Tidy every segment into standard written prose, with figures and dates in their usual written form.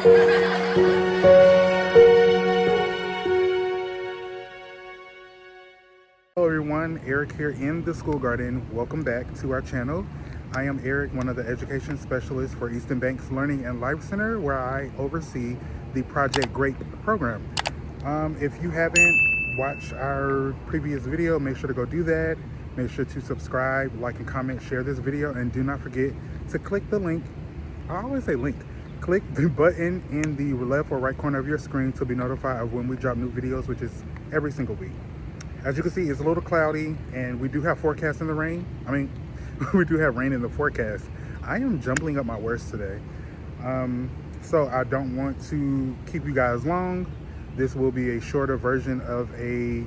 Hello everyone, Eric here in the school garden. Welcome back to our channel. I am Eric, one of the education specialists for Easton Bank's Learning and Life Center, where I oversee the Project Great program. If you haven't watched our previous video, make sure to go do that. Make sure to subscribe, like and comment, share this video, and do not forget to click the link. I always say link. Click the button in the left or right corner of your screen to be notified of when we drop new videos, which is every single week. As you can see, it's a little cloudy, and we do have forecast in the rain. We do have rain in the forecast. I am jumbling up my words today. So I don't want to keep you guys long. This will be a shorter version of a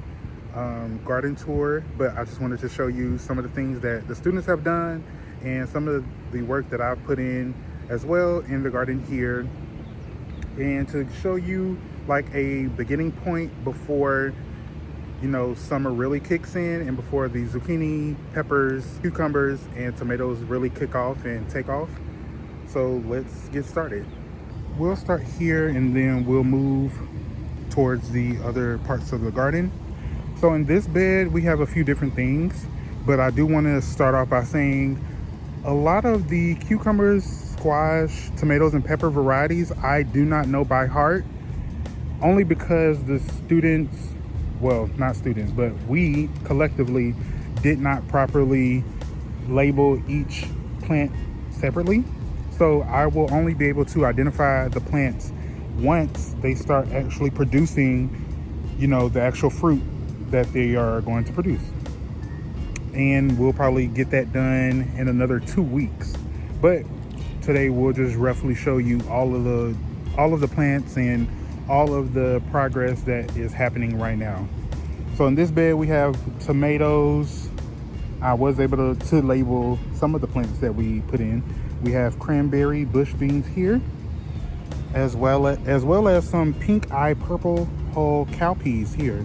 garden tour, but I just wanted to show you some of the things that the students have done and some of the work that I've put in as well in the garden here, and to show you like a beginning point before summer really kicks in and before the zucchini, peppers, cucumbers, and tomatoes really kick off and take off. So let's get started. We'll start here and then we'll move towards the other parts of the garden. So in this bed, we have a few different things, but I do want to start off by saying a lot of the cucumbers, squash, tomatoes, and pepper varieties I do not know by heart, only because the students, well, not students, but we collectively did not properly label each plant separately. So I will only be able to identify the plants once they start actually producing, the actual fruit that they are going to produce. And we'll probably get that done in another 2 weeks. But today we'll just roughly show you all of the plants and all of the progress that is happening right now. So in this bed we have tomatoes. I was able to label some of the plants that we put in. We have cranberry bush beans here, as well as some pink eye purple whole cowpeas here.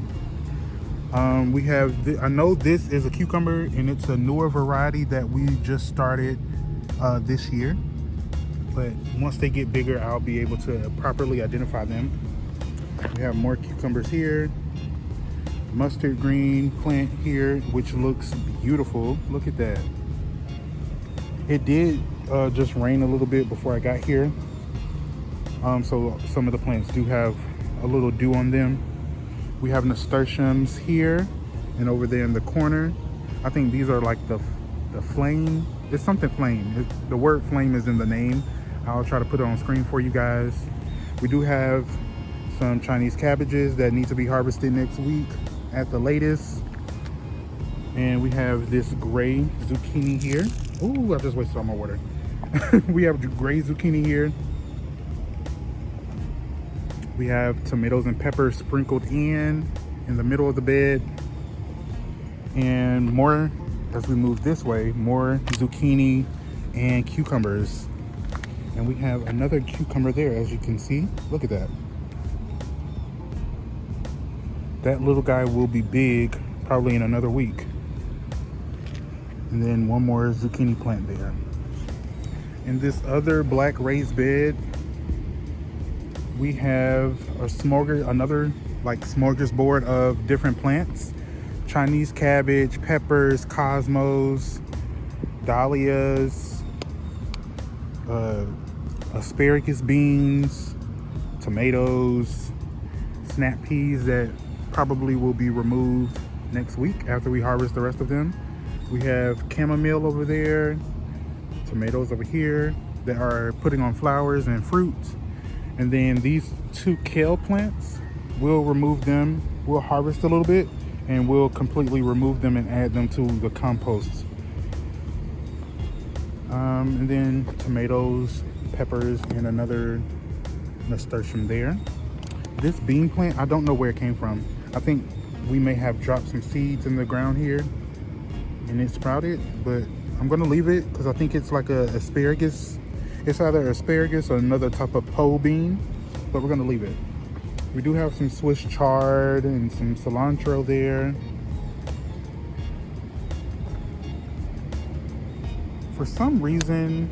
We have, I know this is a cucumber and it's a newer variety that we just started this year. But once they get bigger, I'll be able to properly identify them. We have more cucumbers here. Mustard green plant here, which looks beautiful. Look at that. It did just rain a little bit before I got here. So some of the plants do have a little dew on them. We have nasturtiums here and over there in the corner. I think these are like the flame. It's something flame. The word flame is in the name. I'll try to put it on screen for you guys. We do have some Chinese cabbages that need to be harvested next week at the latest. And we have this gray zucchini here. Ooh, I just wasted all my water. We have gray zucchini here. We have tomatoes and peppers sprinkled in the middle of the bed. And more, as we move this way, more zucchini and cucumbers. And we have another cucumber there, as you can see. Look at that. That little guy will be big probably in another week. And then one more zucchini plant there. In this other black raised bed, we have another like smorgasbord of different plants. Chinese cabbage, peppers, cosmos, dahlias, asparagus beans, tomatoes, snap peas that probably will be removed next week after we harvest the rest of them. We have chamomile over there, tomatoes over here that are putting on flowers and fruit. And then these two kale plants, we'll remove them. We'll harvest a little bit and we'll completely remove them and add them to the compost. And then tomatoes, peppers, and another nasturtium there. This bean plant, I don't know where it came from. I think we may have dropped some seeds in the ground here and it sprouted, but I'm gonna leave it because I think it's like a asparagus. It's either asparagus or another type of pole bean, but we're gonna leave it. We do have some Swiss chard and some cilantro there. For some reason,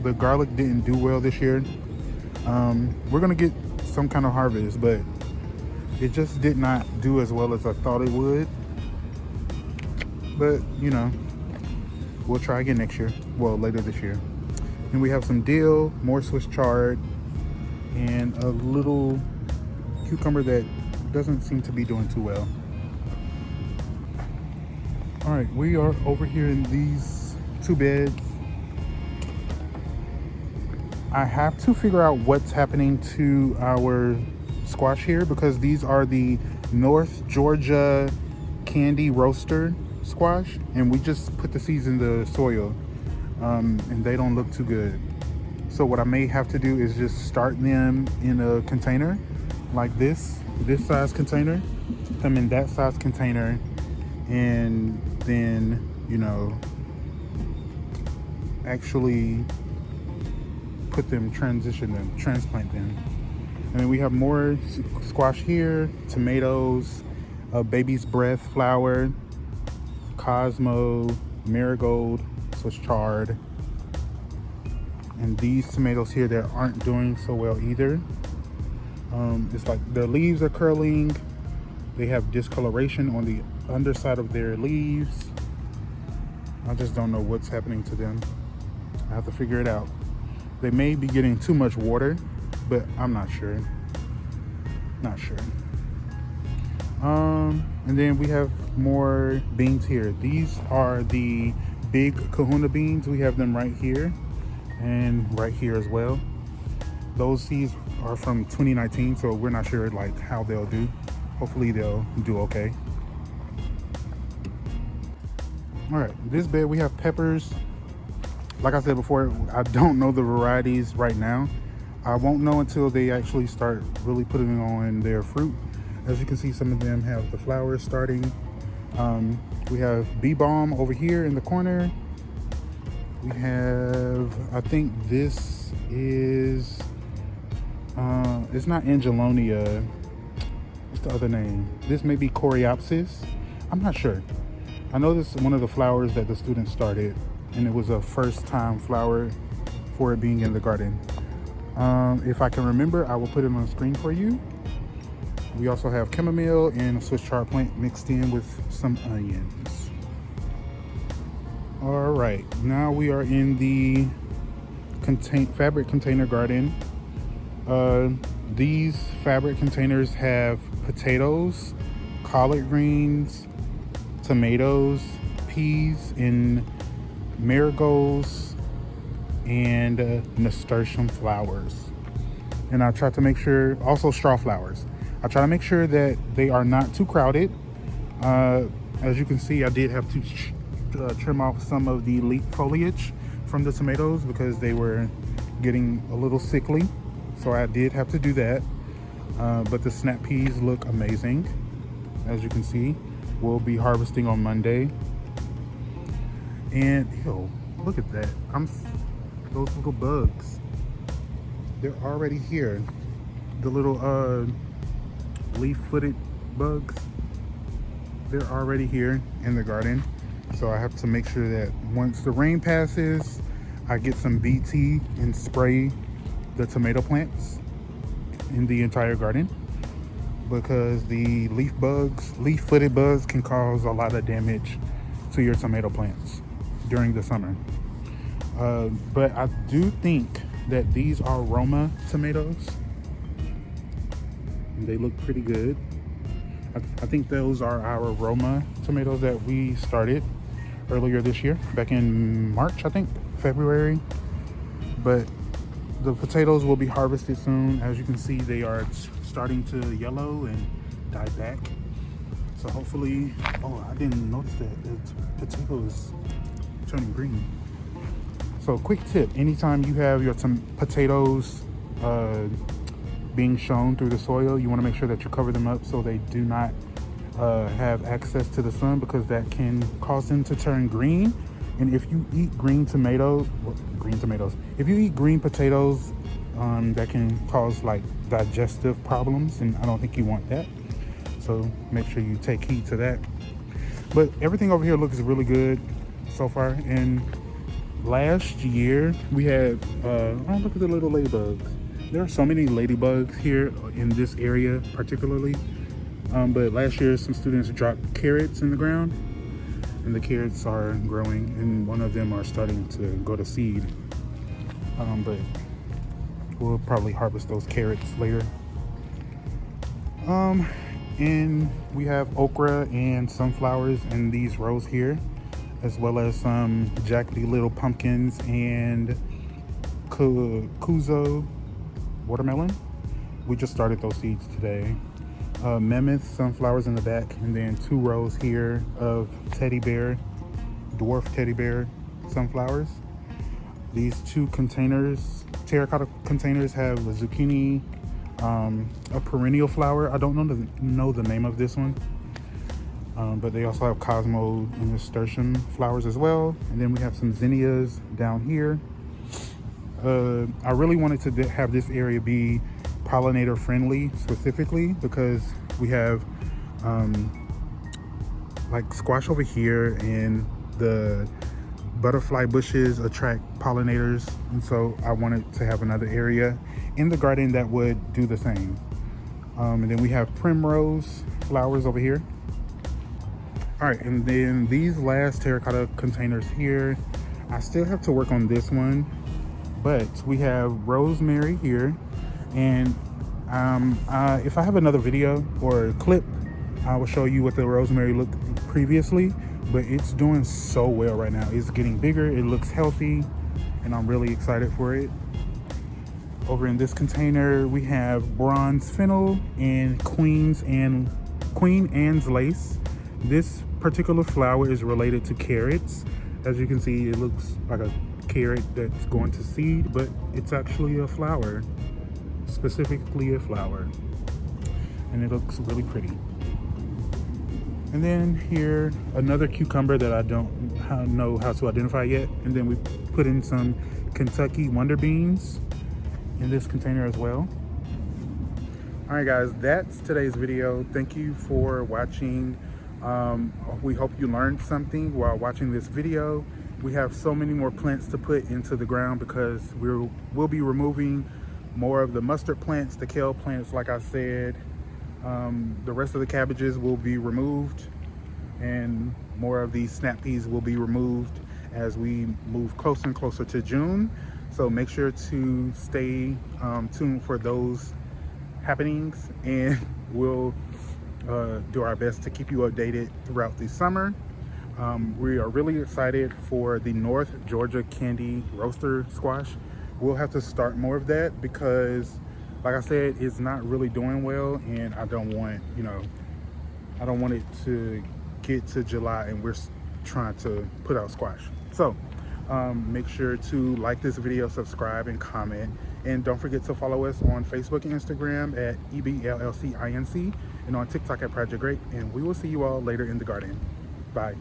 the garlic didn't do well this year. We're gonna get some kind of harvest, but it just did not do as well as I thought it would. But you know, we'll try again next year. Well, later this year. And we have some dill, more Swiss chard, and a little cucumber that doesn't seem to be doing too well. All right, we are over here in these 2 beds. I have to figure out what's happening to our squash here, because these are the North Georgia Candy Roaster squash, and we just put the seeds in the soil, and they don't look too good. So what I may have to do is just start them in a container like this size container, them in that size container, and then, you know, actually put them, transplant them. And then we have more squash here, tomatoes, baby's breath flower, Cosmo, marigold, Swiss chard, and these tomatoes here that aren't doing so well either. It's like the leaves are curling, they have discoloration on the underside of their leaves. I just don't know what's happening to them. I have to figure it out. They may be getting too much water, but I'm not sure. And then we have more beans here. These are the big kahuna beans. We have them right here and right here as well. Those seeds are from 2019, so we're not sure like how they'll do. Hopefully they'll do okay. All right, this bed we have peppers. Like I said before, I don't know the varieties right now. I won't know until they actually start really putting on their fruit. As you can see, some of them have the flowers starting. We have bee balm over here in the corner. We have, I think this is, it's not Angelonia. What's the other name? This may be Coreopsis. I'm not sure. I know this is one of the flowers that the students started, and it was a first time flower for it being in the garden. If I can remember, I will put it on the screen for you. We also have chamomile and a Swiss chard plant mixed in with some onions. All right, now we are in the fabric container garden. These fabric containers have potatoes, collard greens, tomatoes, peas, and marigolds, and nasturtium flowers. And I try to make sure, also straw flowers. I try to make sure that they are not too crowded. As you can see, I did have to trim off some of the leaf foliage from the tomatoes because they were getting a little sickly. So I did have to do that. But the snap peas look amazing. As you can see, we'll be harvesting on Monday. And yo, look at that. Those little bugs, they're already here. The little leaf-footed bugs, they're already here in the garden. So I have to make sure that once the rain passes, I get some BT and spray the tomato plants in the entire garden, because the leaf-footed bugs can cause a lot of damage to your tomato plants during the summer. But I do think that these are Roma tomatoes. They look pretty good. I think those are our Roma tomatoes that we started earlier this year, back in March, I think, February. But the potatoes will be harvested soon. As you can see, they are starting to yellow and die back. So hopefully, oh, I didn't notice that the potato is turning green. So quick tip, anytime you have your potatoes being shown through the soil, you want to make sure that you cover them up so they do not have access to the sun, because that can cause them to turn green. And if you eat green tomatoes, if you eat green potatoes, that can cause like digestive problems, and I don't think you want that. So make sure you take heed to that. But everything over here looks really good so far. And last year we had, oh, look at the little ladybugs. There are so many ladybugs here in this area particularly, but last year some students dropped carrots in the ground, and the carrots are growing, and one of them are starting to go to seed, but we'll probably harvest those carrots later. And we have okra and sunflowers in these rows here, as well as some jaggedy little pumpkins and kuzo watermelon. We just started those seeds today. Mammoth sunflowers in the back, and then 2 rows here of dwarf teddy bear sunflowers. These 2 containers, terracotta containers, have a zucchini, a perennial flower. I don't know the name of this one, but they also have Cosmo and nasturtium flowers as well. And then we have some zinnias down here. I really wanted to have this area be pollinator friendly specifically because we have like squash over here, and the butterfly bushes attract pollinators, and so I wanted to have another area in the garden that would do the same. And then we have primrose flowers over here. All right, and then these last terracotta containers here, I still have to work on this one, but we have rosemary here, and if I have another video or clip, I will show you what the rosemary looked previously, but it's doing so well right now. It's getting bigger, it looks healthy, and I'm really excited for it. Over in this container, we have bronze fennel and Queen Anne's lace. This particular flower is related to carrots. As you can see, it looks like a carrot that's going to seed, but it's actually a flower, specifically a flower, and it looks really pretty. And then here, another cucumber that I don't know how to identify yet. And then we put in some Kentucky Wonder Beans in this container as well. All right, guys, that's today's video. Thank you for watching. We hope you learned something while watching this video. We have so many more plants to put into the ground because we'll be removing more of the mustard plants, the kale plants, like I said. The rest of the cabbages will be removed, and more of these snap peas will be removed as we move closer and closer to June. So make sure to stay tuned for those happenings, and we'll do our best to keep you updated throughout the summer. We are really excited for the North Georgia Candy Roaster Squash. We'll have to start more of that because, like I said, it's not really doing well, and I don't want, I don't want it to get to July and we're trying to put out squash. So make sure to like this video, subscribe, and comment, and don't forget to follow us on Facebook and Instagram at EBLLCINC, and on TikTok at Project Great. And we will see you all later in the garden. Bye.